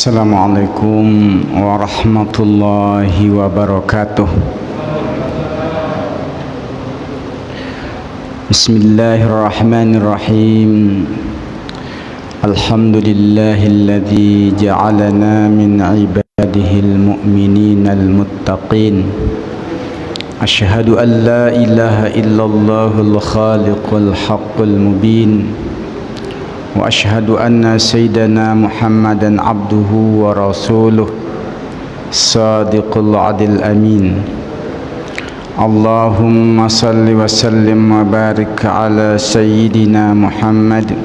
Assalamualaikum warahmatullahi wabarakatuh. Bismillahirrahmanirrahim. Alhamdulillahilladzi ja'alana min ibadihil mu'mininal muttaqin. Asyhadu an la ilaha illallahul khaliqul haqqul mubin. Wa ashhadu anna sayyidana Muhammadan abduhu wa rasuluh sadiqul adil amin. Allahumma salli wa sallim wa barik ala sayyidina Muhammad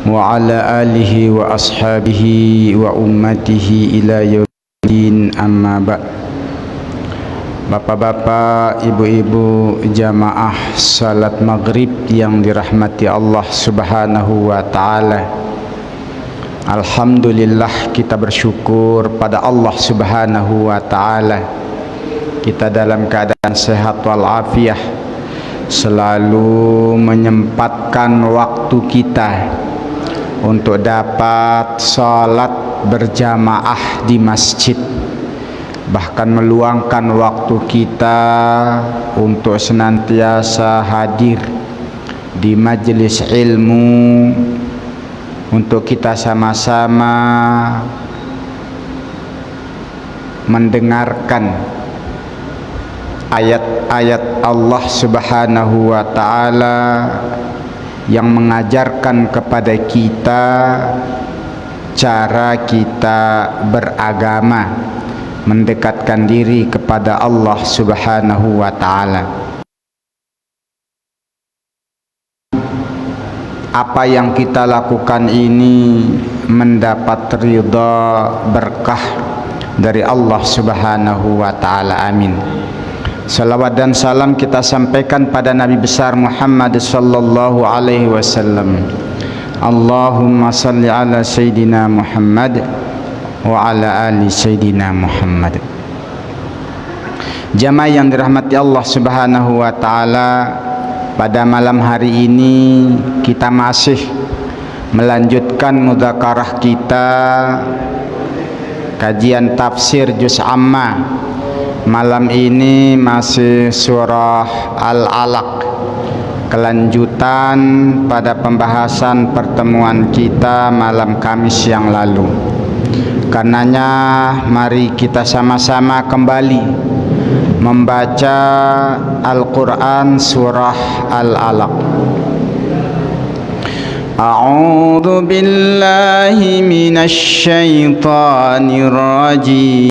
wa ala alihi wa ashabihi wa ummatihi ila yaumiddin, amma ba'd. Bapak-bapak, ibu-ibu jamaah salat maghrib yang dirahmati Allah subhanahu wa ta'ala, alhamdulillah kita bersyukur pada Allah subhanahu wa ta'ala. Kita dalam keadaan sehat walafiat, selalu menyempatkan waktu kita untuk dapat salat berjamaah di masjid, bahkan meluangkan waktu kita untuk senantiasa hadir di majelis ilmu untuk kita sama-sama mendengarkan ayat-ayat Allah Subhanahu wa ta'ala yang mengajarkan kepada kita cara kita beragama, mendekatkan diri kepada Allah Subhanahu wa ta'ala. Apa yang kita lakukan ini mendapat ridha berkah dari Allah Subhanahu wa ta'ala. Amin. Salawat dan salam kita sampaikan pada Nabi besar Muhammad sallallahu alaihi wasallam. Allahumma salli ala sayyidina Muhammad wa ala ali sayyidina Muhammad. Jamaah yang dirahmati Allah Subhanahu wa ta'ala, pada malam hari ini kita masih melanjutkan mudzakarah kita, kajian tafsir juz amma. Malam ini masih surah Al-Alaq, kelanjutan pada pembahasan pertemuan kita malam Kamis yang lalu. Karenanya mari kita sama-sama kembali membaca Al-Quran surah Al-Alaq. A'udzu billahi minasy syaithanir rajim.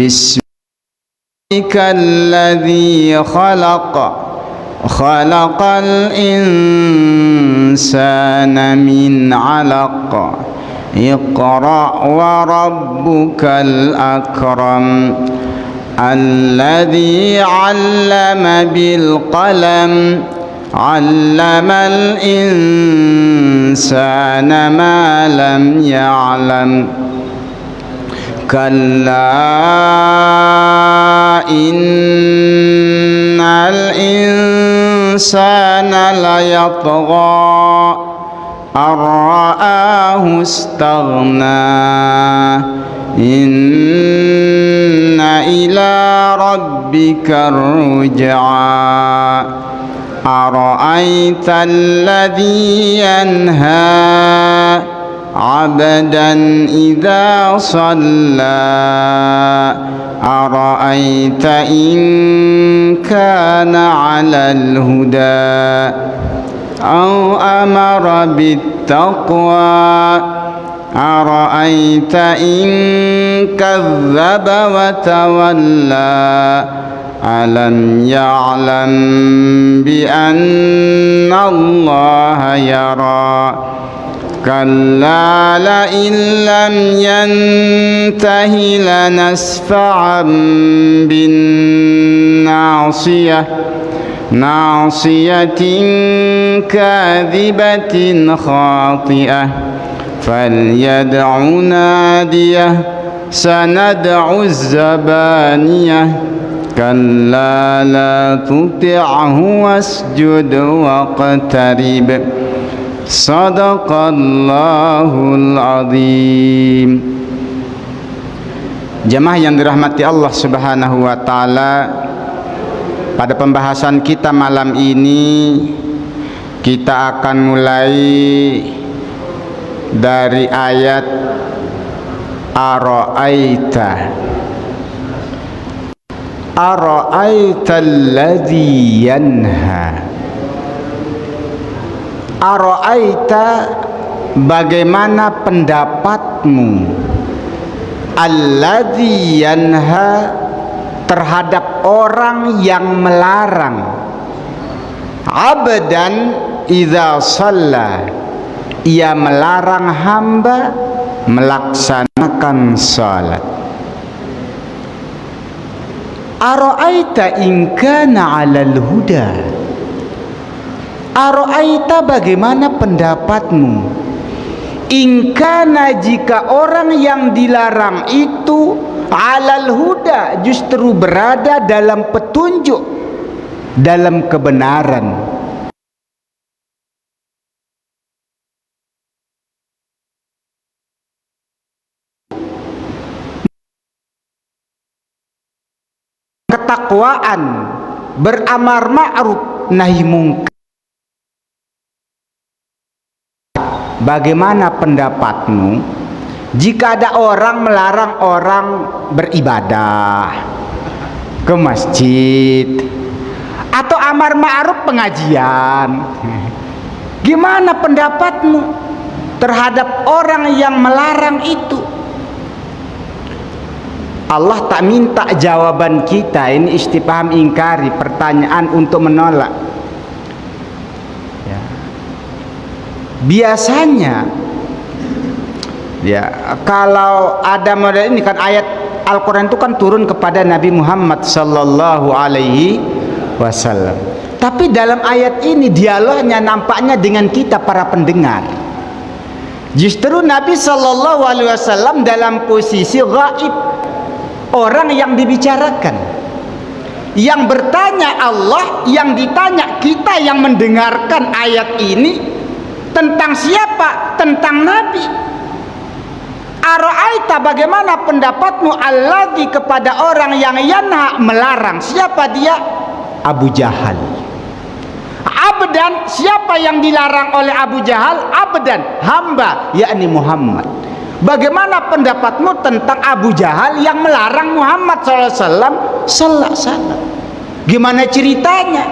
Bismillahilladzi khalaqal insana min 'alaq. Iqra wa rabbukal akram. Alladzi 'allama bil qalam. 'Allamal insana ma lam ya'lam. Kalla innal insana layatgha ar-ra'ahu istaghna. Inna ila rabbika ruj'a. Ara'aita alladhi yanha abdan idza shalla. Ara'aita in kana 'alal huda aw amara bittaqwa. Ara'aita in kadzdzaba wa tawalla. Alam ya'lam bi anna Allaha yara. Kalla la illam yantahi lanasfa'an bin nasiyah. Nasiyatin kadhibatin khati'ah. Falyad'u nadiyah. Sanad'u zabaniyah. Kalla la tuti'hu wasjud waqtarib. Sadaqallahul azim. Jemaah yang dirahmati Allah Subhanahu wa taala, pada pembahasan kita malam ini kita akan mulai dari ayat Ara'aita alladhi yanha. Ara'aita, bagaimana pendapatmu, alladhi yanha, terhadap orang yang melarang, abdan idza shalla, ia melarang hamba melaksanakan salat. Ara'aita in kana 'alal huda. Ara'aita, bagaimana pendapatmu, in kana, jika orang yang dilarang itu 'alal huda, justru berada dalam petunjuk, dalam kebenaran. Ketakwaan, beramar ma'ruf nahi mungkar. Bagaimana pendapatmu jika ada orang melarang orang beribadah ke masjid atau amar ma'ruf pengajian? Gimana pendapatmu terhadap orang yang melarang itu? Allah tak minta jawaban kita, ini istifham ingkari, pertanyaan untuk menolak. Ya. Biasanya ya, kalau ada model ini kan, ayat Al-Quran itu kan turun kepada Nabi Muhammad sallallahu alaihi wasallam. Tapi dalam ayat ini dialognya nampaknya dengan kita para pendengar. Justru Nabi sallallahu alaihi wasallam dalam posisi ghaib, orang yang dibicarakan, yang bertanya Allah, yang ditanya kita yang mendengarkan ayat ini. Tentang siapa? Tentang Nabi. Ara'aita, bagaimana pendapatmu, alladzi, kepada orang yang yanha, melarang. Siapa dia? Abu Jahal. Abdan, siapa yang dilarang oleh Abu Jahal? Abdan, hamba, yakni Muhammad. Bagaimana pendapatmu tentang Abu Jahal yang melarang Muhammad SAW salat? Gimana ceritanya?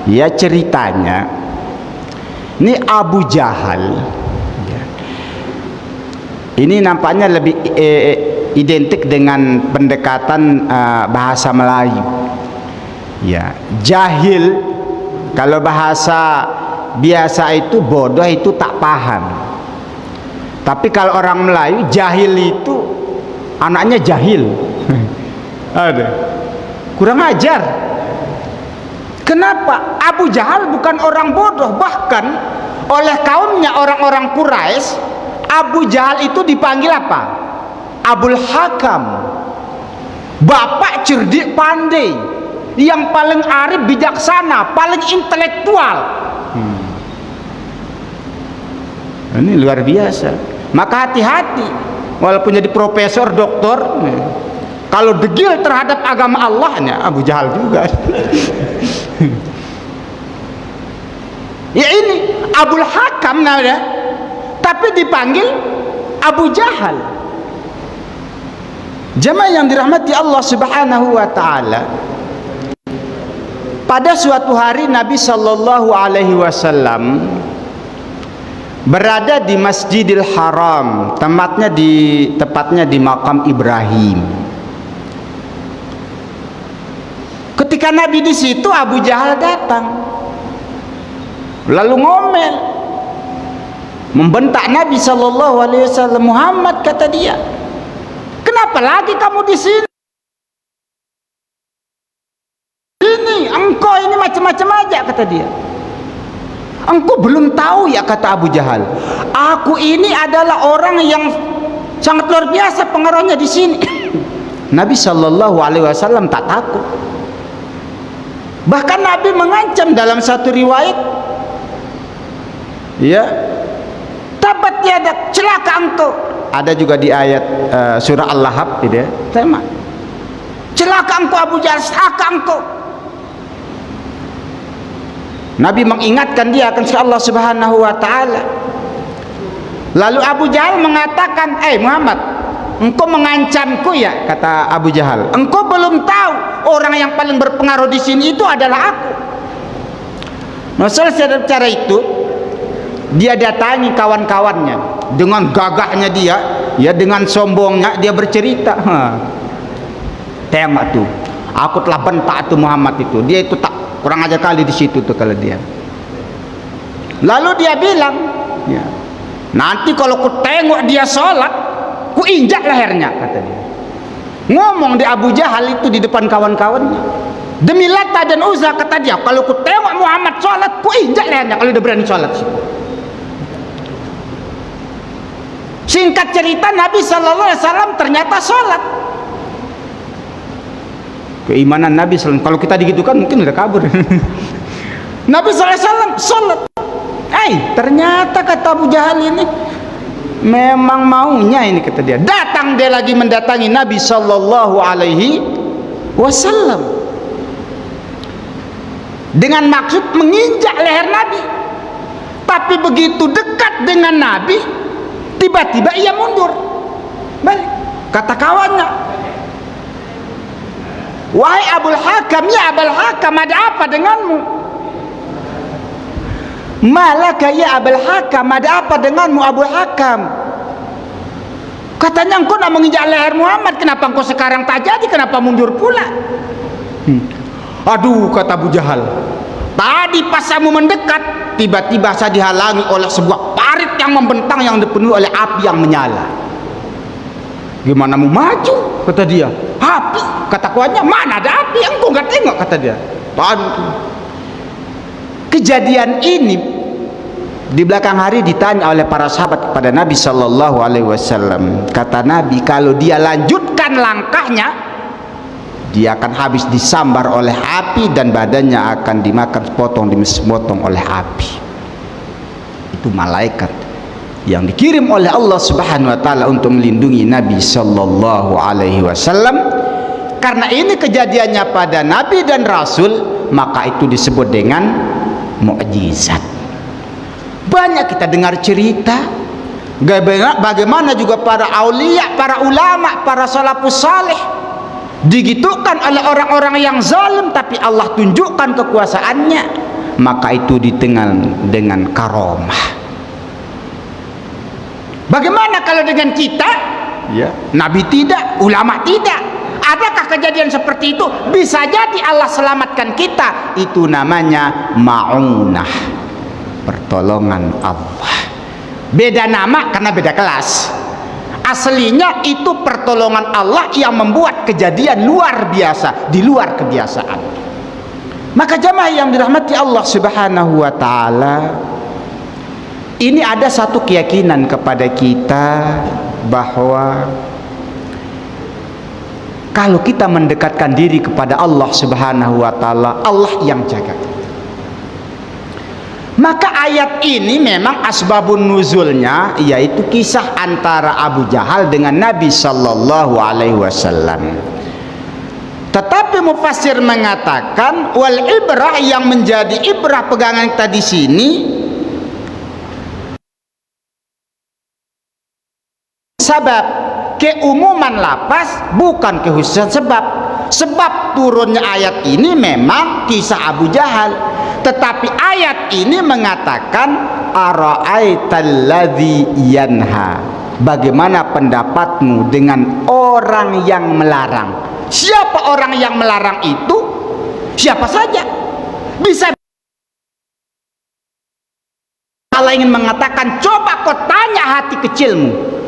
Ya, ceritanya ini Abu Jahal ini nampaknya lebih identik dengan pendekatan bahasa Melayu. Ya, jahil kalau bahasa biasa itu bodoh, itu tak paham. Tapi kalau orang Melayu, jahil itu anaknya jahil. Ada kurang ajar. Kenapa? Abu Jahal bukan orang bodoh, bahkan oleh kaumnya orang-orang Quraisy, Abu Jahal itu dipanggil apa? Abul Hakam, bapak cerdik pandai, yang paling arif, bijaksana, paling intelektual. Ini luar biasa. Maka hati-hati, walaupun jadi profesor, doktor, kalau degil terhadap agama Allahnya, Abu Jahal juga. Ya, ini Abul Hakam namanya, tapi dipanggil Abu Jahal. Jemaah yang dirahmati Allah Subhanahu wa taala, pada suatu hari Nabi sallallahu alaihi wasallam berada di Masjidil Haram, tepatnya di makam Ibrahim. Ketika Nabi di situ, Abu Jahal datang, lalu ngomel, membentak Nabi sallallahu alaihi wasallam. Muhammad, kata dia, kenapa lagi kamu di sini? Engkau ini macam-macam aja, kata dia. Engkau belum tahu ya, kata Abu Jahal, aku ini adalah orang yang sangat luar biasa pengaruhnya di sini. Nabi sallallahu alaihi wasallam tak takut. Bahkan Nabi mengancam dalam satu riwayat, ya, tabat yadak, celaka engkau. Ada juga di ayat surah Al-Lahab gitu ya. Sama. Celaka engkau Abu Jahal, celaka engkau. Nabi mengingatkan dia akan Allah Subhanahu wa taala. Lalu Abu Jahal mengatakan, Muhammad, engkau mengancamku ya," kata Abu Jahal. "Engkau belum tahu orang yang paling berpengaruh di sini itu adalah aku." Nah, selesai cara itu, dia datangi kawan-kawannya dengan gagahnya dia, ya dengan sombongnya dia bercerita. Tembak tuh, aku telah bentak tuh Muhammad itu. Dia itu tak kurang aja kali di situ tuh kalau dia. Lalu dia bilang, ya, "Nanti kalau ku tengok dia sholat, ku injak lehernya," kata dia. Ngomong di Abu Jahal itu di depan kawan-kawannya. "Demi Lata dan Uzza," kata dia, "kalau ku tengok Muhammad sholat, ku injak lehernya kalau dia berani sholat." Singkat cerita, Nabi Sallallahu Alaihi Wasallam ternyata sholat. Keimanan Nabi SAW, kalau kita digitukan mungkin udah kabur. Nabi SAW sholat. Ternyata kata Abu Jahal ini memang maunya ini, kata dia. Datang dia lagi mendatangi Nabi Sallallahu Alaihi Wasallam dengan maksud menginjak leher Nabi. Tapi begitu dekat dengan Nabi, tiba-tiba ia mundur balik. Kata kawannya, "Wahai Abul Hakam, ya Abul Hakam, ada apa denganmu?" "Malaka ya Abul Hakam, ada apa denganmu Abul Hakam?" Katanya, "Engkau nak menginjak leher Muhammad, kenapa engkau sekarang tak jadi, kenapa mundur pula?" "Aduh," kata Abu Jahal, "tadi pas kamu mendekat, tiba-tiba saya dihalangi oleh sebuah parit yang membentang yang dipenuhi oleh api yang menyala." "Gimana mau maju?" kata dia. "Api," kata kawannya, "mana ada api, engkau nggak tengok," kata dia. Kejadian ini di belakang hari ditanya oleh para sahabat kepada Nabi Sallallahu Alaihi Wasallam. Kata Nabi, kalau dia lanjutkan langkahnya, dia akan habis disambar oleh api dan badannya akan dimakan sepotong oleh api. Itu malaikat yang dikirim oleh Allah Subhanahu wa taala untuk melindungi Nabi Sallallahu Alaihi Wasallam. Karena ini kejadiannya pada Nabi dan Rasul, maka itu disebut dengan mukjizat. Banyak kita dengar cerita bagaimana juga para aulia, para ulama, para salafus saleh digitukan oleh orang-orang yang zalim, tapi Allah tunjukkan kekuasaannya, maka itu dengan karomah. Bagaimana kalau dengan kita? Ya, Nabi tidak, ulama tidak. Adakah kejadian seperti itu? Bisa jadi Allah selamatkan kita. Itu namanya ma'unah, pertolongan Allah. Beda nama karena beda kelas. Aslinya itu pertolongan Allah yang membuat kejadian luar biasa, di luar kebiasaan. Maka jamaah yang dirahmati Allah Subhanahu wa taala, ini ada satu keyakinan kepada kita bahwa kalau kita mendekatkan diri kepada Allah Subhanahu wa taala, Allah yang jaga. Maka ayat ini memang asbabun nuzulnya yaitu kisah antara Abu Jahal dengan Nabi Sallallahu Alaihi Wasallam. Tetapi mufassir mengatakan wal ibrah, yang menjadi ibrah pegangan kita di sini, sabab keumuman lafaz, bukan kekhususan sebab. Sebab turunnya ayat ini memang kisah Abu Jahal, tetapi ayat ini mengatakan ara'aitalladzi yanha, bagaimana pendapatmu dengan orang yang melarang. Siapa orang yang melarang itu? Siapa saja. Bisa Allah ingin mengatakan, coba kau tanya hati kecilmu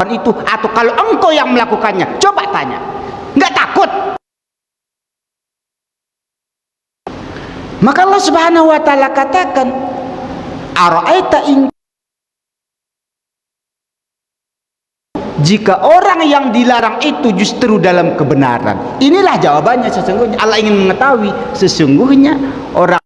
itu, atau kalau engkau yang melakukannya, coba tanya, nggak takut? Maka Allah Subhanahu wa taala katakan, ara'aita in, jika orang yang dilarang itu justru dalam kebenaran. Inilah jawabannya sesungguhnya. Allah ingin mengetahui sesungguhnya orang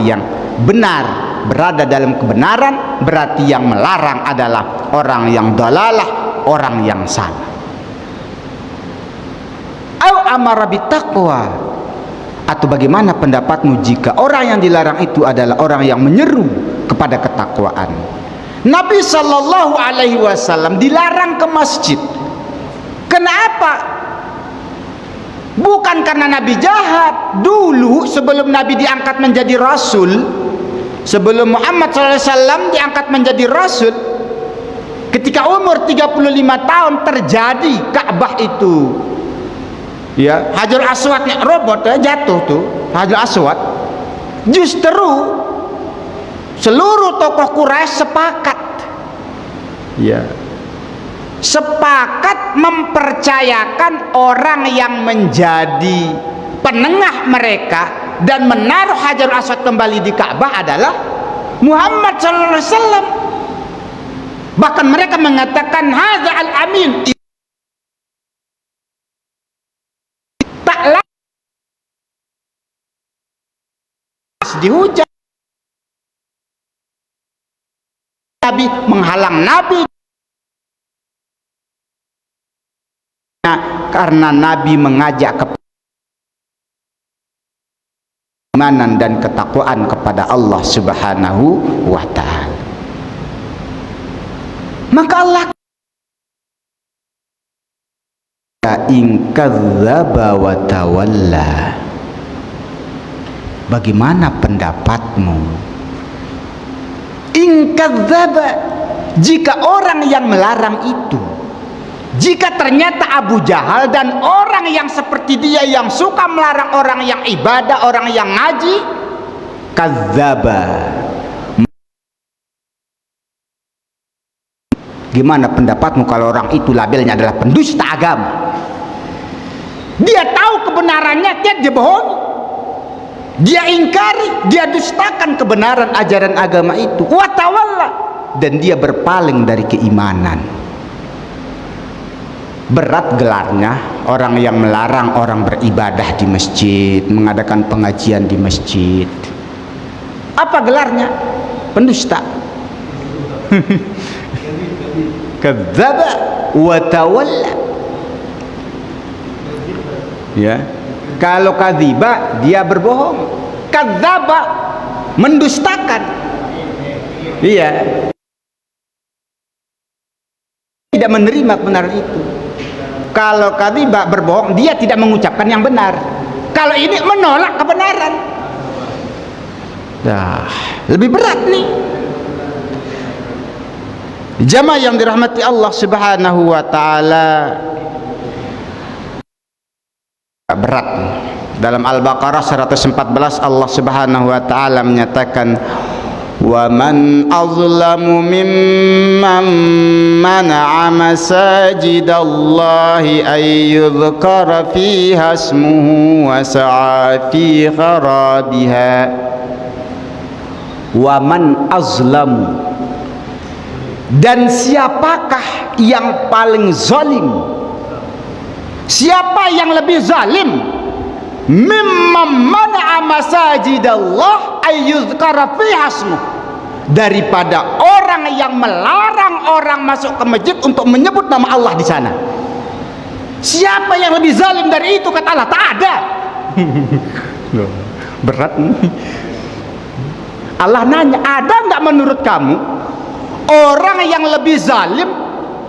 yang benar, berada dalam kebenaran, berarti yang melarang adalah orang yang dalalah, orang yang salah. Au amara bittaqwa, atau bagaimana pendapatmu jika orang yang dilarang itu adalah orang yang menyeru kepada ketakwaan? Nabi sallallahu alaihi wasallam dilarang ke masjid. Kenapa? Bukan karena Nabi jahat. Dulu sebelum Nabi diangkat menjadi Rasul, sebelum Muhammad SAW diangkat menjadi Rasul, ketika umur 35 tahun terjadi Ka'bah itu, ya, Hajar Aswadnya robot, jatuh tuh Hajar Aswad. Justru seluruh tokoh Quraisy sepakat, ya, sepakat mempercayakan orang yang menjadi penengah mereka dan menaruh Hajar Aswad kembali di Ka'bah adalah Muhammad SAW. Bahkan mereka mengatakan hadza al-amin, tak dihujat. Nabi menghalang Nabi karena Nabi mengajak ke keimanan dan ketakwaan kepada Allah Subhanahu wa ta'ala. Maka Allah in kadzdzaba wa tawalla, bagaimana pendapatmu? In kadzdzaba, jika orang yang melarang itu, jika ternyata Abu Jahal dan orang yang seperti dia yang suka melarang orang yang ibadah, orang yang ngaji, kadzdzaba, gimana pendapatmu kalau orang itu labelnya adalah pendusta agama? Dia tahu kebenarannya, dia bohongi, dia ingkari, dia dustakan kebenaran ajaran agama itu, wa tawalla, dan dia berpaling dari keimanan. Berat gelarnya orang yang melarang orang beribadah di masjid, mengadakan pengajian di masjid. Apa gelarnya? Pendusta. Kadzdzaba wa tawalla. Ya. Kalau kadziba dia berbohong. Kadzdzaba mendustakan. Iya. Tidak menerima kebenaran itu. Kalau kadziba berbohong, dia tidak mengucapkan yang benar. Kalau ini menolak kebenaran. Dah, lebih berat nih. Jamaah yang dirahmati Allah Subhanahu wa taala, berat. Dalam Al-Baqarah 114 Allah Subhanahu wa taala menyatakan, wa man azlamu mimman mana'a masajidallahi ay yudhkara fiha ismuhu wa sa'a fi kharabiha. Wa man azlamu, dan siapakah yang paling zalim? Siapa yang lebih zalim? Mimman mana'a masajidallah ay yudhkara fiha ismuhu, daripada orang yang melarang orang masuk ke masjid untuk menyebut nama Allah di sana. Siapa yang lebih zalim dari itu? Kata Allah, tak ada. Berat. Allah nanya, ada nggak menurut kamu orang yang lebih zalim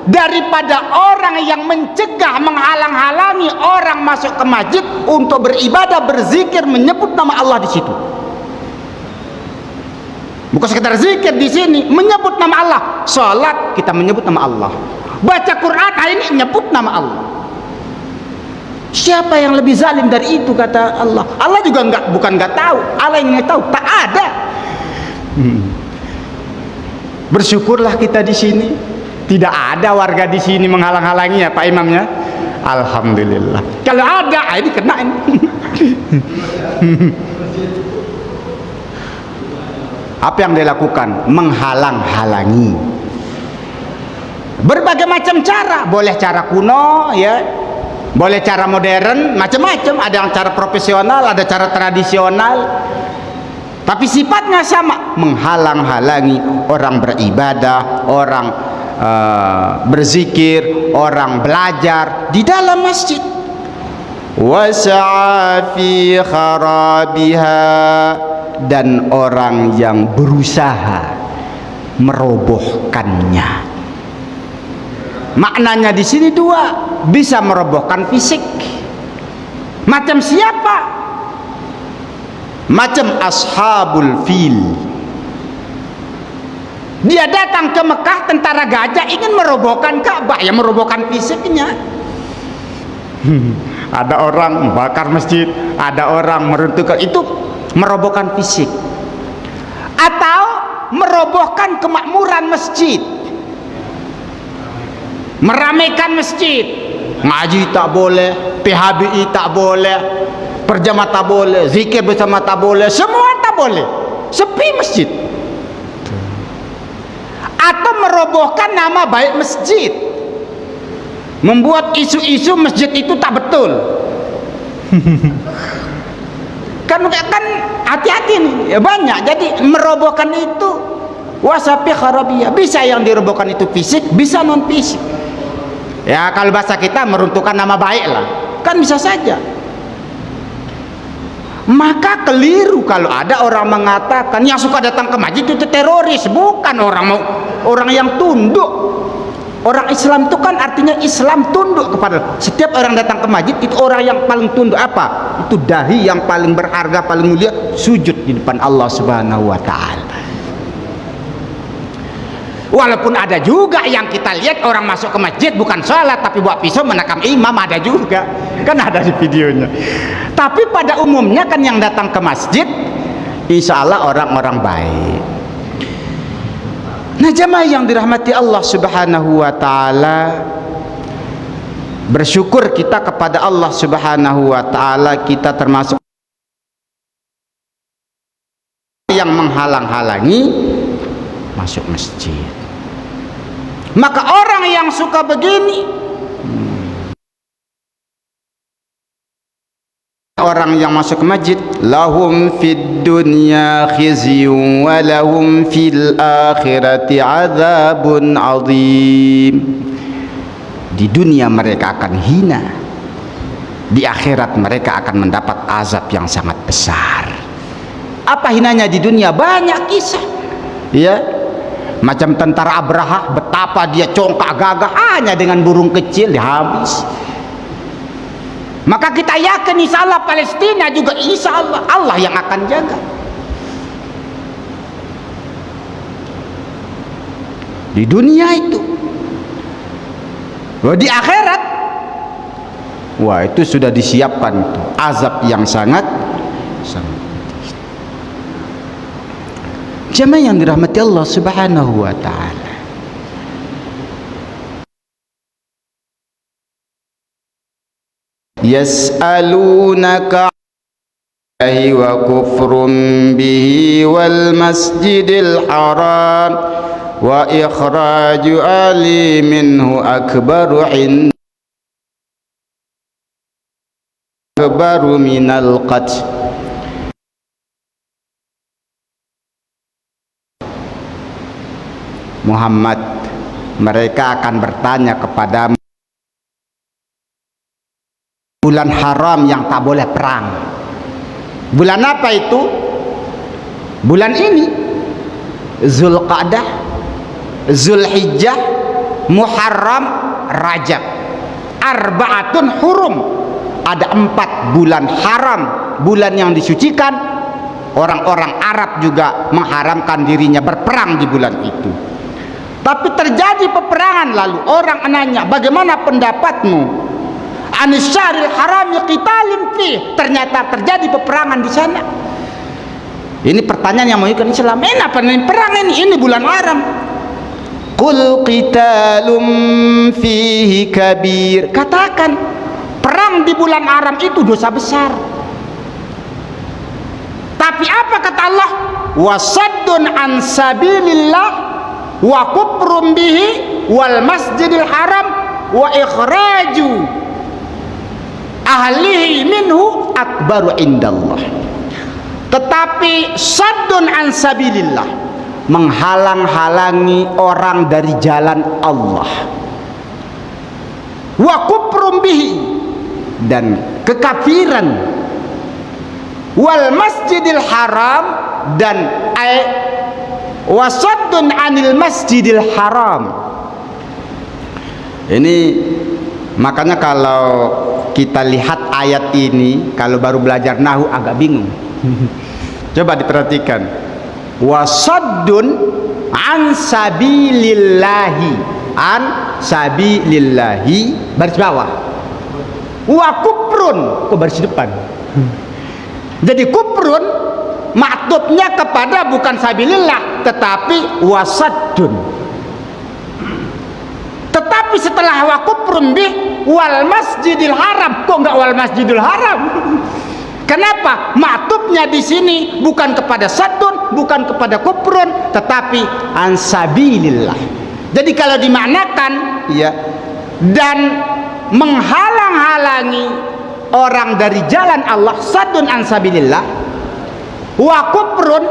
daripada orang yang mencegah, menghalang-halangi orang masuk ke masjid untuk beribadah, berzikir, menyebut nama Allah di situ? Bukan sekedar zikir di sini, menyebut nama Allah. Salat kita menyebut nama Allah. Baca Quran ini menyebut nama Allah. Siapa yang lebih zalim dari itu? Kata Allah. Allah juga bukan nggak tahu. Allah yang tahu, tak ada. Bersyukurlah kita di sini. Tidak ada warga di sini menghalang-halangi ya Pak Imamnya. Alhamdulillah. Kalau ada, ini kena ini. Apa yang dilakukan? Menghalang-halangi. Berbagai macam cara. Boleh cara kuno, ya. Boleh cara modern, macam-macam. Ada yang cara profesional, ada cara tradisional. tapi sifatnya sama, menghalang-halangi orang beribadah, orang berzikir, orang belajar di dalam masjid. Wasa'a fi kharabiha, dan orang yang berusaha merobohkannya. Maknanya di sini dua, bisa merobohkan fisik. Macam siapa? Macam ashabul fil. Dia datang ke Mekah, tentara gajah, ingin merobohkan Ka'bah, ya merobohkan fisiknya. Ada orang membakar masjid, ada orang meruntuhkan, itu merobohkan fisik. Atau merobohkan kemakmuran masjid, meramaikan masjid, ngaji tak boleh, PHBI tak boleh, perjamaah tak boleh, zikir bersama tak boleh, semua tak boleh, sepi masjid. Atau merobohkan nama baik masjid, membuat isu-isu masjid itu tak betul. kan hati-hati nih, ya banyak. Jadi merobohkan itu wasapi kharabiyah, bisa yang dirobohkan itu fisik, bisa non fisik. Ya kalau bahasa kita meruntuhkan nama baik lah, kan bisa saja. Maka keliru kalau ada orang mengatakan yang suka datang ke masjid itu teroris. Bukan, orang yang tunduk. Orang Islam itu kan artinya Islam tunduk kepada, setiap orang datang ke masjid itu orang yang paling tunduk. Apa? Itu dahi yang paling berharga, paling mulia, sujud di depan Allah Subhanahu wa taala. Walaupun ada juga yang kita lihat orang masuk ke masjid bukan sholat tapi bawa pisau menakam imam, ada juga, kan ada di videonya. Tapi pada umumnya kan yang datang ke masjid insya Allah orang-orang baik. Nah jamaah yang dirahmati Allah Subhanahu wa taala, bersyukur kita kepada Allah Subhanahu wa taala, kita termasuk yang menghalang-halangi masuk masjid. Maka orang yang suka begini, orang yang masuk ke masjid, lahum fid dunya khizyun wa lahum fil akhirati adzabun adzim. Di dunia mereka akan hina, di akhirat mereka akan mendapat azab yang sangat besar. Apa hinanya di dunia? Banyak kisah, ya, macam tentara Abraha, betapa dia congkak gagah hanya dengan burung kecil habis. Maka kita yakin insya Allah Palestina juga insya Allah yang akan jaga. Di dunia itu, di akhirat, wah itu sudah disiapkan itu azab yang sangat jamaah yang dirahmati Allah Subhanahu wa taala. Yas'alunaka wa kufrun bihi wal masjidil haram wa ikhraju ali minhu akbaru minal qatl. Muhammad, mereka akan bertanya kepada bulan haram yang tak boleh perang. Bulan apa itu? Bulan ini, Zulqa'dah, Zulhijjah, Muharram, Rajab. Arba'atun hurum. Ada 4 bulan haram, bulan yang disucikan. Orang-orang Arab juga mengharamkan dirinya berperang di bulan itu. Tapi terjadi peperangan, lalu orang menanya, bagaimana pendapatmu? Anisyaril harami qitalin fi, ternyata terjadi peperangan di sana. Ini pertanyaan yang menunjukkan Islam. Apa ini perang ini bulan haram. Qul qitalum fihi kabir, katakan perang di bulan haram itu dosa besar. Tapi apa kata Allah? Wasaddun an sabilillah wa kufrum bihi wal masjidil haram wa ikhraju ahlihi minhu akbaru indallah. tetapi saddun an sabilillah, menghalang-halangi orang dari jalan Allah. Wa kufrum bihi, dan kekafiran. Wal masjidil haram, dan wasaddun anil masjidil haram. Ini makanya kalau kita lihat ayat ini, kalau baru belajar nahwu agak bingung. Coba diperhatikan. Wasaddun an sabilillahi, an sabilillahi baris bawah. Wa kufrun, kok baris depan. Jadi kufrun maktubnya kepada bukan sabilillah tetapi wasaddun. Tetapi setelah wa kufrun bih wal masjidil haram, kok enggak wal masjidil haram? Kenapa? Maktubnya di sini bukan kepada saddun, bukan kepada kufrun, tetapi an sabilillah. Jadi kalau dimaknakan ya, dan menghalang-halangi orang dari jalan Allah, saddun an sabilillah, wa kufrun,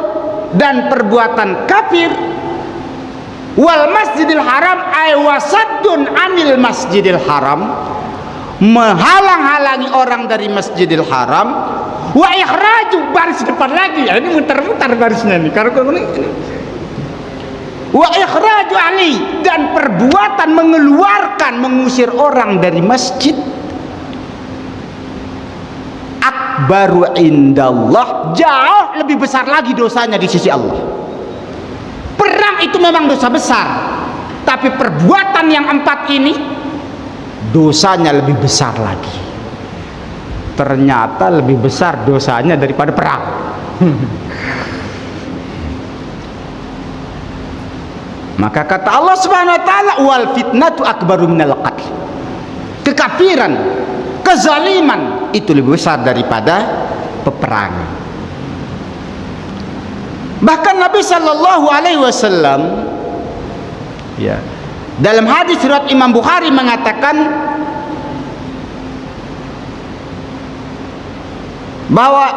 dan perbuatan kafir, wal masjidil haram ay wasaddun anil masjidil haram, menghalang-halangi orang dari masjidil haram, wa ikhraju, baris depan lagi ya, ini muter-muter barisnya nih karena ini wa ikhraju ali, dan perbuatan mengeluarkan, mengusir orang dari masjid, akbaru indallah, jauh lebih besar lagi dosanya di sisi Allah. Perang itu memang dosa besar, tapi perbuatan yang 4 ini dosanya lebih besar lagi. Ternyata lebih besar dosanya daripada perang. Maka kata Allah Subhanahu wa taala, wal fitnatu akbaru minal qatl. Kekafiran, kezaliman itu lebih besar daripada peperangan. Bahkan Nabi sallallahu alaihi wasallam ya, dalam hadis riwayat Imam Bukhari mengatakan bahwa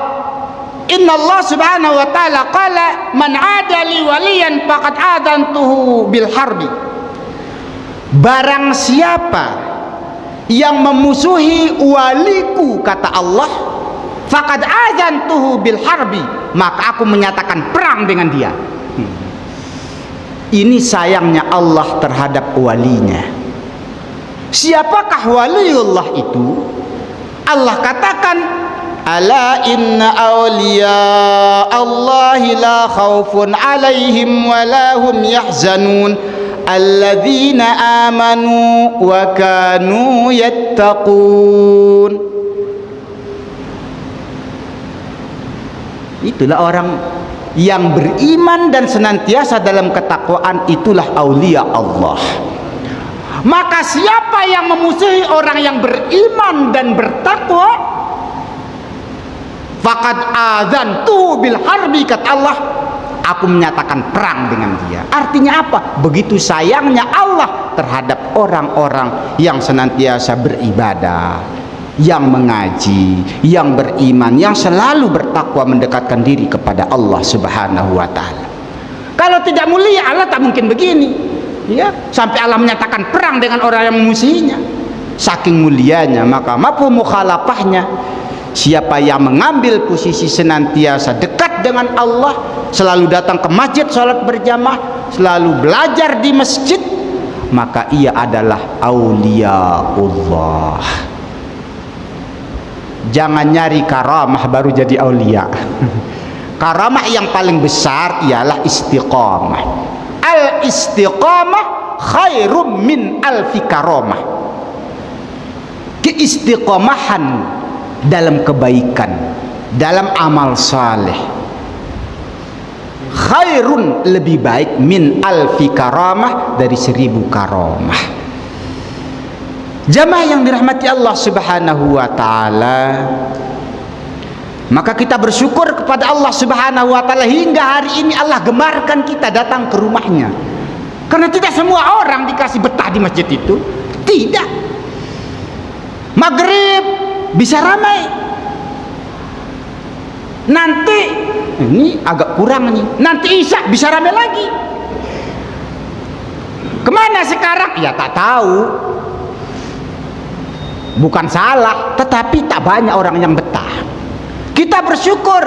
inna Allah subhanahu wa ta'ala qala man adali waliyan faqad adantuhu bil harbi. Barang siapa yang memusuhi waliku, kata Allah, faqad azantuhu bil harbi, maka aku menyatakan perang dengan dia. Ini sayangnya Allah terhadap walinya. Siapakah waliullah itu? Allah katakan, ala inna awliya Allahi la khawfun alaihim wa la hum yahzanun alladzina amanu wa kanu yattaqun. Itulah orang yang beriman dan senantiasa dalam ketakwaan, itulah aulia Allah. Maka siapa yang memusuhi orang yang beriman dan bertakwa, faqad adzantu bil harbi, kata Allah, aku menyatakan perang dengan dia. Artinya apa? Begitu sayangnya Allah terhadap orang-orang yang senantiasa beribadah, yang mengaji, yang beriman, yang selalu bertakwa mendekatkan diri kepada Allah Subhanahu wa taala. Kalau tidak mulia Allah tak mungkin begini. Ya, sampai Allah menyatakan perang dengan orang yang memusuhinya. Saking mulianya, maka mafhum mukhalafahnya, siapa yang mengambil posisi senantiasa dekat dengan Allah, selalu datang ke masjid salat berjamaah, selalu belajar di masjid, maka ia adalah auliaullah. Jangan nyari karamah baru jadi aulia. Karamah yang paling besar ialah istiqamah. Al istiqamah khairum min alfi karamah. Keistiqamahan dalam kebaikan, dalam amal saleh, khairun, lebih baik, min alfi karamah, dari 1000 karamah. Jamaah yang dirahmati Allah Subhanahu wa taala, maka kita bersyukur kepada Allah Subhanahu wa taala hingga hari ini Allah gemarkan kita datang ke rumahnya. Karena tidak semua orang dikasih betah di masjid itu. Tidak. Maghrib bisa ramai. Nanti ini agak kurang nih. Nanti Isya bisa rame lagi. Kemana sekarang? Ya tak tahu. Bukan salah, tetapi tak banyak orang yang betah. Kita bersyukur,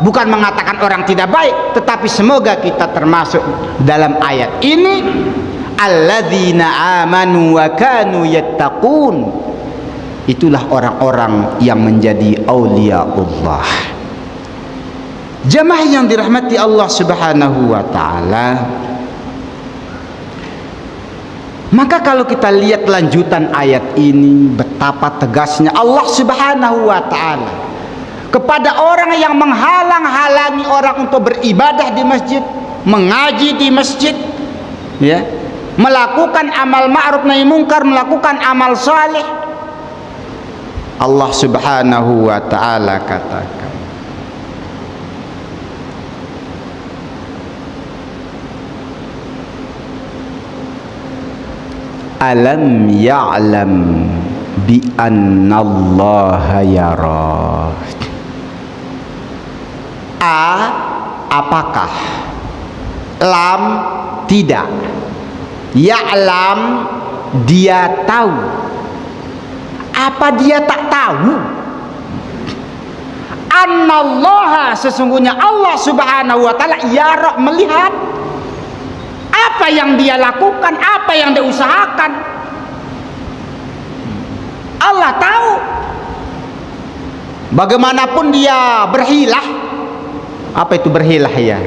bukan mengatakan orang tidak baik, tetapi semoga kita termasuk dalam ayat ini. Alladzina amanu wa kanu yattaqun. Itulah orang-orang yang menjadi aulia Allah. Jamaah yang dirahmati Allah Subhanahu wa taala. Maka kalau kita lihat lanjutan ayat ini, betapa tegasnya Allah Subhanahu wa taala kepada orang yang menghalang-halangi orang untuk beribadah di masjid, mengaji di masjid, ya, melakukan amal ma'ruf nahi mungkar, melakukan amal saleh. Allah Subhanahu wa taala katakan, alam ya'lam bi annallaha yara. Apakah? Lam, tidak. Ya'lam, dia tahu. Apa dia tak tahu? Annallaha, sesungguhnya Allah Subhanahu wa taala yara, melihat apa yang dia lakukan, apa yang dia usahakan. Allah tahu. Bagaimanapun dia berhilah. Apa itu berhilah ya?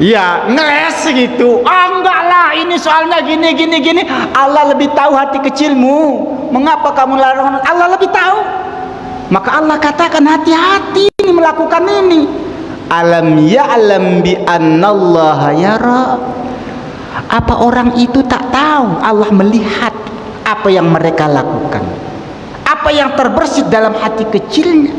Ya, ngeles gitu. Enggak lah, ini soalnya gini. Allah lebih tahu hati kecilmu. Mengapa kamu larang? Allah lebih tahu. Maka Allah katakan, hati-hati ini melakukan ini. Alam ya'lam bi annallaha yara. Apa orang itu tak tahu Allah melihat apa yang mereka lakukan, apa yang terbersit dalam hati kecilnya.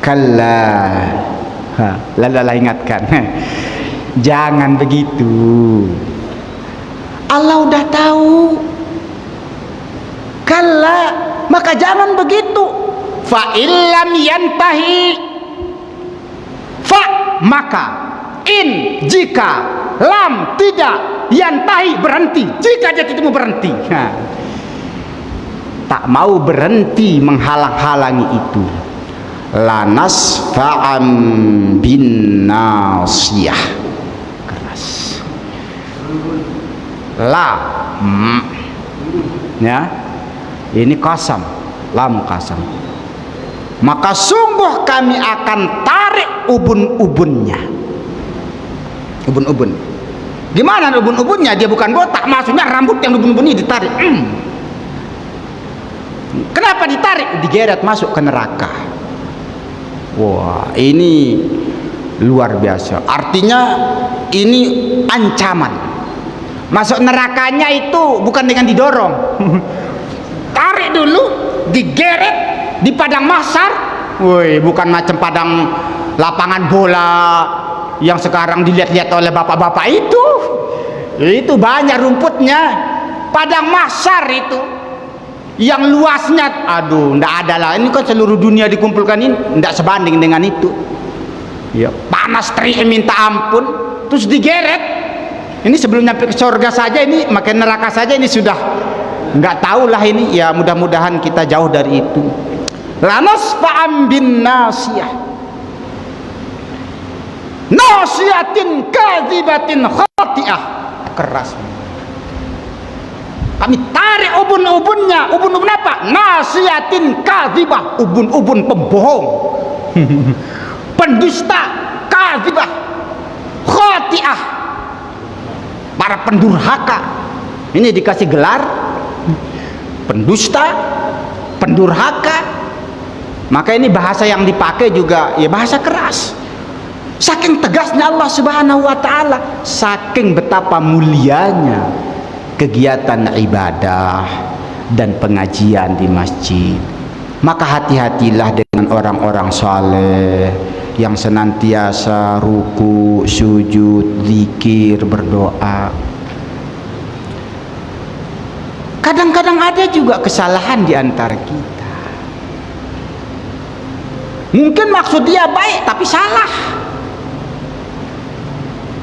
Kalla, lala ingatkan, jangan begitu. Allah udah tahu. Kalla, maka jangan begitu. Fa illam yantahi, fa maka, in jika, lam tidak, yantahi berhenti. Jika dia tidak mau berhenti, tak mau berhenti menghalang-halangi itu, lanas fa'am bin nasiyah, keras. La, ya. Ini kasam, lam kasam. Maka sungguh kami akan tarik ubun-ubunnya. Ubun-ubun. Gimana ubun-ubunnya? Dia bukan botak, maksudnya rambut yang ubun-ubun ini ditarik. Kenapa ditarik? Digeret masuk ke neraka. Wah, ini luar biasa. Artinya ini ancaman. Masuk nerakanya itu bukan dengan didorong. Tarik dulu, digeret di padang mahsyar. Woi, bukan macam padang lapangan bola yang sekarang dilihat-lihat oleh bapak-bapak itu. Itu banyak rumputnya. Padang mahsyar itu yang luasnya, aduh, ndak ada lah. Ini kan seluruh dunia dikumpulkan, ini ndak sebanding dengan itu. Ya, panas terik minta ampun, terus digeret. Ini sebelum nyampe ke surga saja, ini makin neraka saja ini sudah nggak tahulah ini. Ya mudah-mudahan kita jauh dari itu. Lanas fa'am bin nasiyah, nasiyatin kadzibatin khati'ah, keras. Kami tarik ubun-ubunnya. Ubun-ubun apa? Nasiyatin kadzibah, ubun-ubun pembohong, pendusta, kadzibah, khati'ah, para pendurhaka. Ini dikasih gelar pendusta, pendurhaka. Maka ini bahasa yang dipakai juga ya bahasa keras. Saking tegasnya Allah Subhanahu wa taala, saking betapa mulianya kegiatan ibadah dan pengajian di masjid. Maka hati-hatilah dengan orang-orang saleh yang senantiasa ruku, sujud, zikir, berdoa. Kadang-kadang ada ada juga kesalahan di antara kita. Mungkin maksud dia baik tapi salah.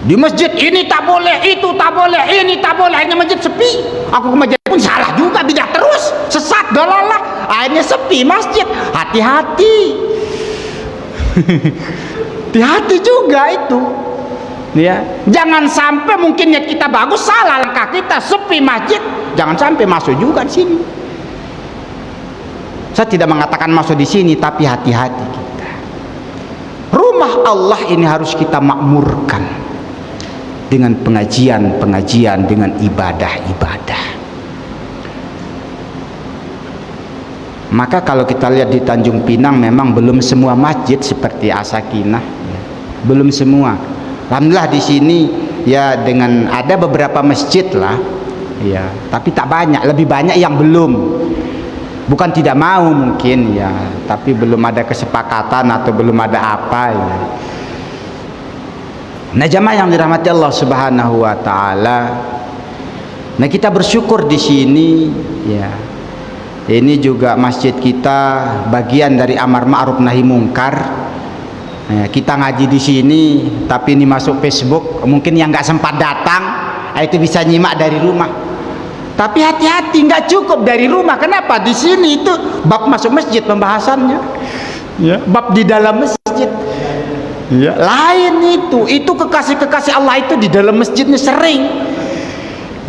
Di masjid ini tak boleh, itu tak boleh, ini tak boleh, hanya masjid sepi. Aku ke masjid pun salah juga, bidah terus, sesat, dalalah. Akhirnya sepi masjid. Hati-hati. Hati-hati juga itu. Ya, jangan sampai mungkin niat kita bagus, salah langkah kita, sepi masjid. Jangan sampai masuk juga di sini. Saya tidak mengatakan masuk di sini, tapi hati-hati kita. Rumah Allah ini harus kita makmurkan dengan pengajian-pengajian, dengan ibadah-ibadah. Maka kalau kita lihat di Tanjung Pinang, memang belum semua masjid seperti As-Sakinah, belum semua. Alhamdulillah di sini ya, dengan ada beberapa masjid lah, ya, tapi tak banyak, lebih banyak yang belum. Bukan tidak mau mungkin ya, tapi belum ada kesepakatan atau belum ada apa ya. Nah, jamaah yang dirahmati Allah Subhanahu wa taala. Nah, kita bersyukur di sini ya. Ini juga masjid kita bagian dari amar ma'ruf nahi mungkar. Nah, kita ngaji di sini, tapi ini masuk Facebook, mungkin yang nggak sempat datang, itu bisa nyimak dari rumah. Tapi hati-hati, nggak cukup dari rumah. Kenapa? Di sini itu bab masuk masjid pembahasannya. Ya, bab di dalam masjid. Ya, lain itu kekasih-kekasih Allah itu di dalam masjidnya sering.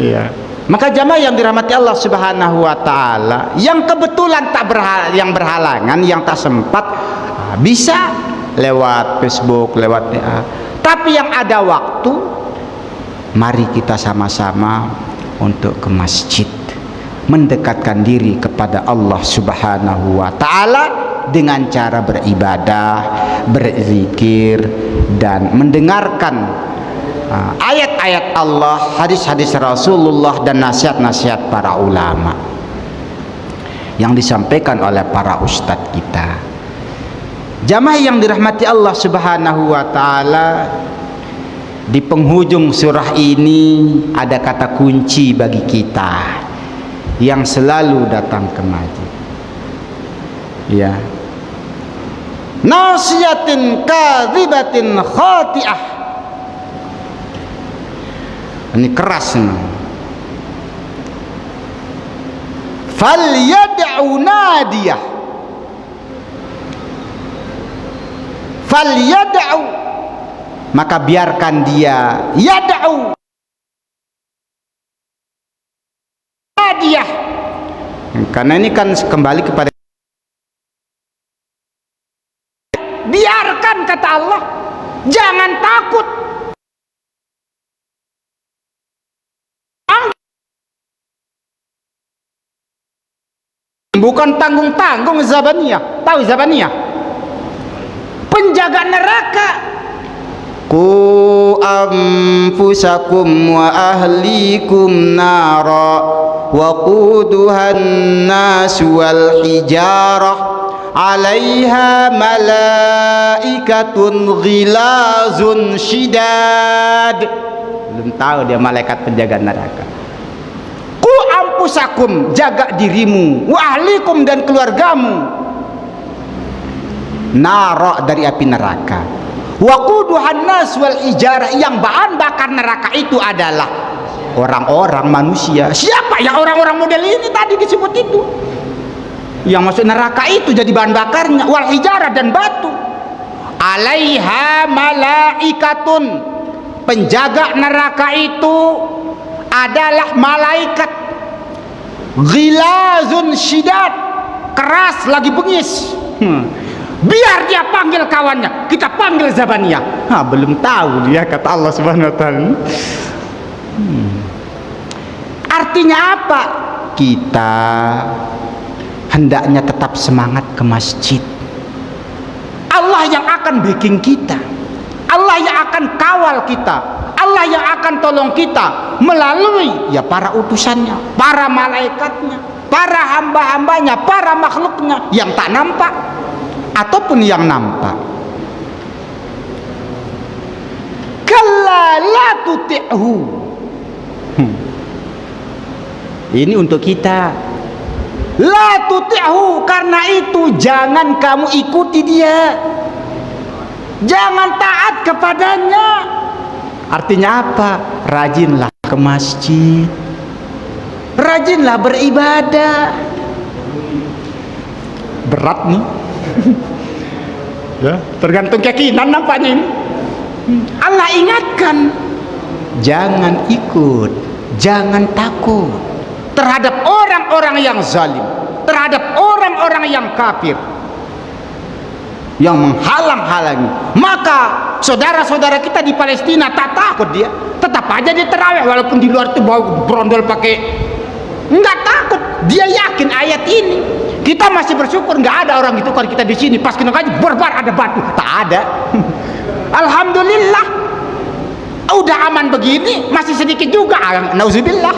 Ya. Maka jamaah yang dirahmati Allah Subhanahu wa taala, yang kebetulan yang berhalangan, yang tak sempat, bisa lewat Facebook, lewat WA. Tapi yang ada waktu, mari kita sama-sama untuk ke masjid, mendekatkan diri kepada Allah Subhanahu wa taala dengan cara beribadah, berzikir, dan mendengarkan ayat-ayat Allah, hadis-hadis Rasulullah, dan nasihat-nasihat para ulama yang disampaikan oleh para ustadz kita. Jamaah yang dirahmati Allah Subhanahu wa taala, di penghujung surah ini ada kata kunci bagi kita yang selalu datang ke masjid. Ya. Nasiyatin kadhibatin khati'ah. Ini keras nih. Falyad'u nadiyah. Falyad'u, maka biarkan dia yad'u nadiyah. Karena ini kan kembali kepada biarkan, kata Allah, jangan takut. Bukan tanggung-tanggung Zabaniyah. Tahu Zabaniyah? Penjaga neraka. Qu anfusakum wa ahlikum nara wa quduhan nas wal hijarah 'alaiha malaikatun ghilazun syidad. Belum tahu dia malaikat penjaga neraka. Qu anfusakum, jaga dirimu, wa ahlikum, dan keluargamu, nara, dari api neraka, wa quduhan nas wal hijarah, yang bahan bakar neraka itu adalah orang-orang manusia. Siapa yang orang-orang model ini tadi disebut itu? Yang masuk neraka itu jadi bahan bakarnya, wal hijarah, dan batu. 'Alaiha malaikatun, penjaga neraka itu adalah malaikat, ghilazun syidad, keras lagi bengis. Biar dia panggil kawannya, kita panggil Zabaniyah. Belum tahu dia, kata Allah Subhanahu wa taala. Artinya apa? Kita hendaknya tetap semangat ke masjid. Allah yang akan backing kita, Allah yang akan kawal kita, Allah yang akan tolong kita melalui ya para utusannya, para malaikatnya, para hamba-hambanya, para makhluknya yang tak nampak ataupun yang nampak. Kalla la tuti'hu. Ini untuk kita. La tuti'hu, karena itu jangan kamu ikuti dia. Jangan taat kepadanya. Artinya apa? Rajinlah ke masjid. Rajinlah beribadah. Berat nih. Ya, tergantung keyakinan nampaknya ini. Allah ingatkan, jangan ikut, jangan takut terhadap orang-orang yang zalim, terhadap orang-orang yang kafir, yang menghalang-halangi. Maka saudara-saudara kita di Palestina tak takut dia, tetap aja dia terawih walaupun di luar itu bawa brondol pakai, nggak takut. Dia yakin ayat ini. Kita masih bersyukur nggak ada orang itu kalau kita di sini pas kena kaji berbar ada batu, tak ada. Alhamdulillah, udah aman begini masih sedikit juga, nauzubillah.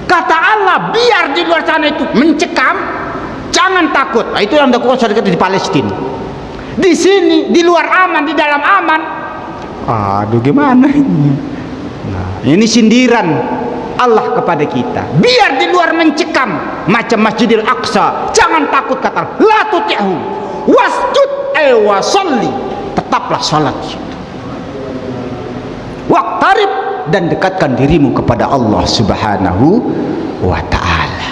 Kata Allah, biar di luar sana itu mencekam, jangan takut. Nah, itu yang dilakukan saudara kita di Palestina. Di sini di luar aman, di dalam aman. Aduh, gimana ini? Nah, ini sindiran Allah kepada kita. Biar di luar mencekam macam Masjidil Aqsa, jangan takut, kata Allah. La tuti'hu wasjud wa sholli, tetaplah salat di situ. Waqtarib, dan dekatkan dirimu kepada Allah Subhanahu wa taala.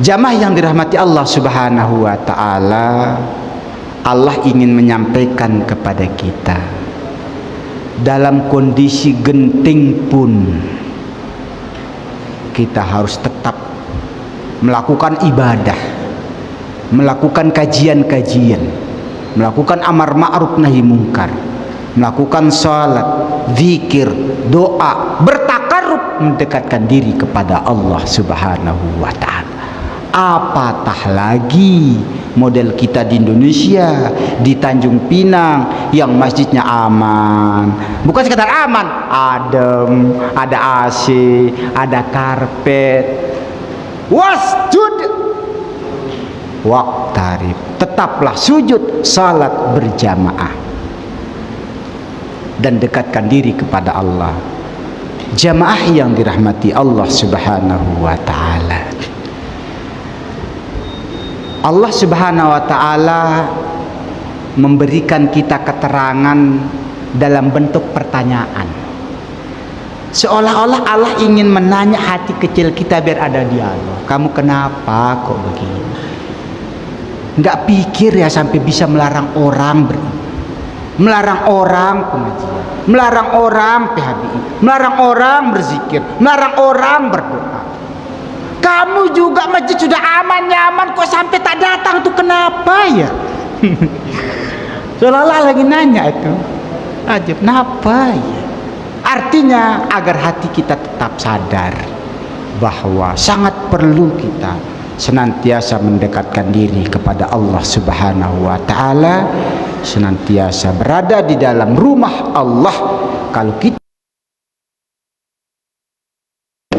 Jamaah yang dirahmati Allah Subhanahu wa taala, Allah ingin menyampaikan kepada kita, dalam kondisi genting pun kita harus tetap melakukan ibadah, melakukan kajian-kajian, melakukan amar ma'ruf nahi mungkar, melakukan salat, zikir, doa, bertakarrub, mendekatkan diri kepada Allah Subhanahu wa taala. Apatah lagi model kita di Indonesia, di Tanjung Pinang, yang masjidnya aman, bukan sekedar aman, adem, ada AC, ada karpet. Wasjud waqtarib, tetaplah sujud, salat berjamaah, dan dekatkan diri kepada Allah. Jamaah yang dirahmati Allah Subhanahu wa taala, Allah Subhanahu wa taala memberikan kita keterangan dalam bentuk pertanyaan. Seolah-olah Allah ingin menanya hati kecil kita biar ada dialog. Kamu kenapa kok begini? Nggak pikir ya sampai bisa melarang orang melarang orang pengajian, melarang orang PHBI, melarang orang berzikir, melarang orang berdoa. Kamu juga masjid sudah aman nyaman kok sampai tak datang tuh, kenapa ya? Seolah-olah lagi nanya itu. Ajib, kenapa ya? Artinya agar hati kita tetap sadar bahwa sangat perlu kita senantiasa mendekatkan diri kepada Allah Subhanahu wa taala, senantiasa berada di dalam rumah Allah. Kalau kita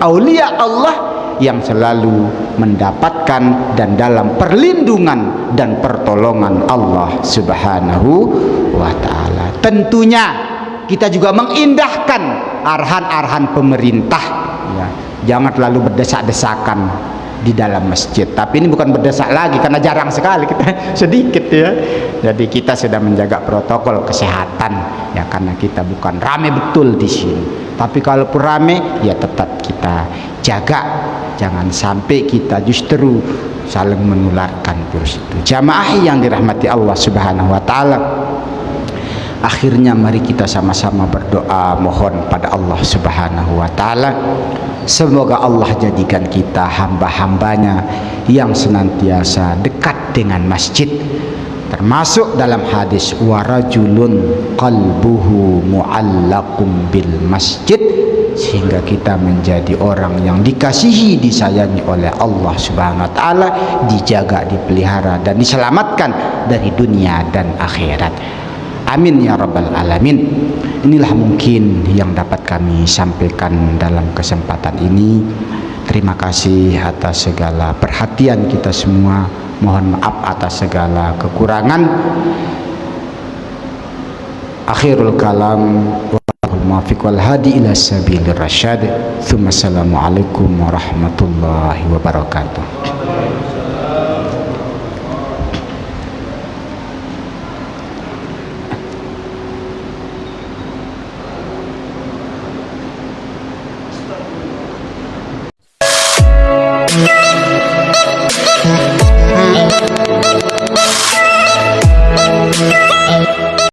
aulia Allah yang selalu mendapatkan dan dalam perlindungan dan pertolongan Allah Subhanahu wa taala. Tentunya kita juga mengindahkan arahan-arahan pemerintah ya. Jangan terlalu berdesak-desakan di dalam masjid. Tapi ini bukan berdesak lagi karena jarang sekali kita sedikit ya. Jadi kita sudah menjaga protokol kesehatan ya, karena kita bukan rame betul di sini. Tapi kalaupun rame ya tetap kita jaga, jangan sampai kita justru saling menularkan virus itu. Jamaah yang dirahmati Allah Subhanahu wa taala, akhirnya mari kita sama-sama berdoa mohon pada Allah Subhanahu wa taala, semoga Allah jadikan kita hamba-hambanya yang senantiasa dekat dengan masjid, termasuk dalam hadis warajulun qalbuhu mu'allaqum bil masjid, sehingga kita menjadi orang yang dikasihi, disayangi oleh Allah Subhanahu wa taala, dijaga, dipelihara dan diselamatkan dari dunia dan akhirat. Amin ya rabbal alamin. Inilah mungkin yang dapat kami sampaikan dalam kesempatan ini. Terima kasih atas segala perhatian kita semua. Mohon maaf atas segala kekurangan. Akhirul kalam. muwaffiq wal hadi ila sabilir rasyad. Tsumma assalamu alaikum warahmatullahi wabarakatuh.